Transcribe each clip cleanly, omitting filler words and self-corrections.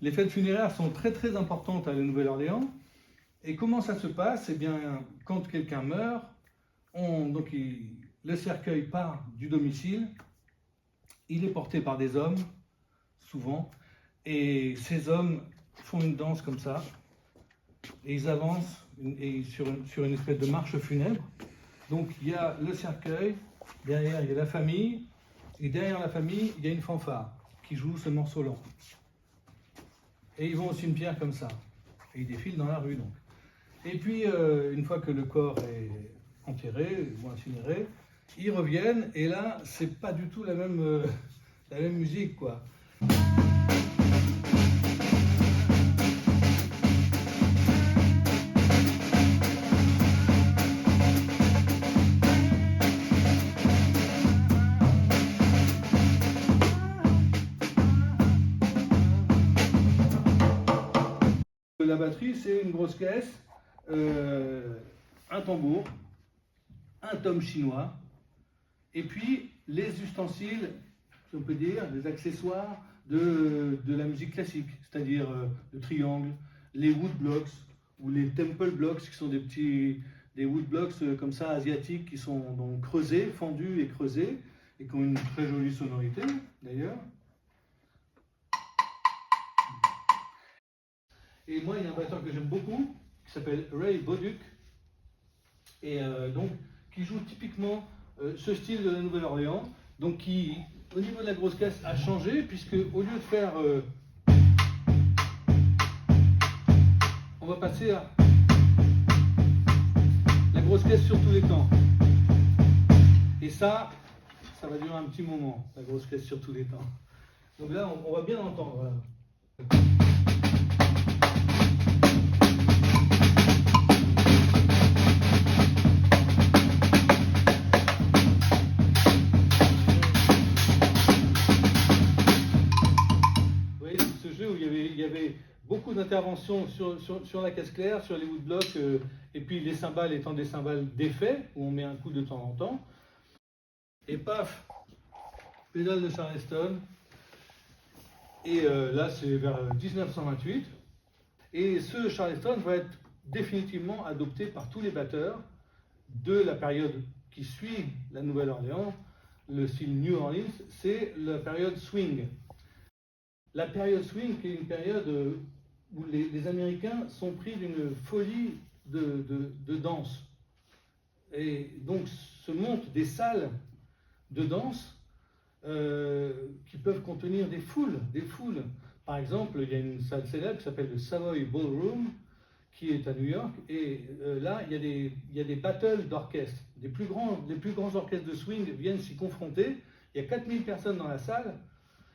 Les fêtes funéraires sont très très importantes à la Nouvelle-Orléans. Et comment ça se passe? Eh bien, quand quelqu'un meurt, le cercueil part du domicile, il est porté par des hommes, souvent, et ces hommes font une danse comme ça, et ils avancent sur une espèce de marche funèbre. Donc il y a le cercueil, derrière il y a la famille, et derrière la famille il y a une fanfare qui joue ce morceau lent. Et ils vont au cimetière comme ça, et ils défilent dans la rue donc. Et puis une fois que le corps est enterré ou incinéré, ils reviennent, et là c'est pas du tout la même musique quoi. La batterie, c'est une grosse caisse, un tambour, un tom chinois, et puis les ustensiles, si on peut dire, les accessoires de la musique classique, c'est-à-dire le triangle, les wood blocks ou les temple blocks, qui sont des wood blocks comme ça asiatiques qui sont donc creusés, fendus et creusés, et qui ont une très jolie sonorité d'ailleurs. Et moi, il y a un batteur que j'aime beaucoup, qui s'appelle Ray Bauduc, et donc qui joue typiquement ce style de la Nouvelle-Orléans, donc qui, au niveau de la grosse caisse, a changé, puisque au lieu de faire, on va passer à la grosse caisse sur tous les temps. Et ça va durer un petit moment, la grosse caisse sur tous les temps. Donc là, on va bien entendre. Voilà. Il y avait beaucoup d'interventions sur la caisse claire, sur les woodblocks, et puis les cymbales étant des cymbales d'effet, où on met un coup de temps en temps. Et paf, pédale de Charleston. Et là, c'est vers 1928. Et ce Charleston va être définitivement adopté par tous les batteurs de la période qui suit la Nouvelle-Orléans, le style New Orleans, c'est la période swing. La période swing, qui est une période où les Américains sont pris d'une folie de danse. Et donc se montent des salles de danse qui peuvent contenir des foules. Par exemple, il y a une salle célèbre qui s'appelle le Savoy Ballroom, qui est à New York, et là, il y a des battles d'orchestres. Les plus grands orchestres de swing viennent s'y confronter. Il y a 4000 personnes dans la salle.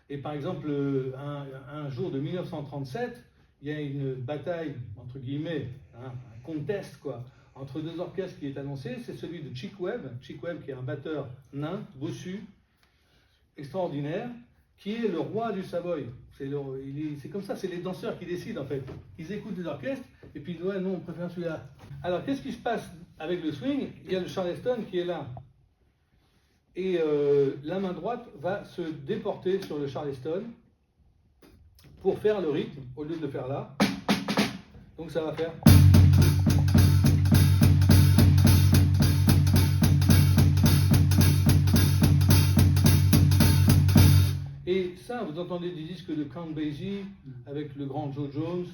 Et par exemple, un jour de 1937, il y a une bataille, entre guillemets, un contest, quoi, entre deux orchestres qui est annoncé. C'est celui de Chick Webb qui est un batteur nain, bossu, extraordinaire, qui est le roi du Savoy. C'est comme ça, c'est les danseurs qui décident en fait. Ils écoutent les orchestres et puis ils disent ouais, non, on préfère celui-là. Alors qu'est-ce qui se passe avec le swing? Il y a le Charleston qui est là. Et la main droite va se déporter sur le Charleston pour faire le rythme, au lieu de le faire là. Donc ça va faire... Et ça, vous entendez des disques de Count Basie avec le grand Joe Jones,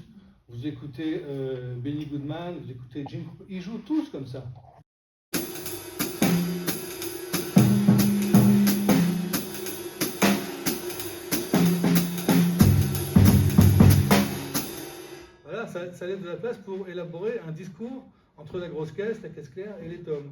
vous écoutez Benny Goodman, vous écoutez Jim... Ils jouent tous comme ça. Ça laisse de la place pour élaborer un discours entre la grosse caisse, la caisse claire et les tomes.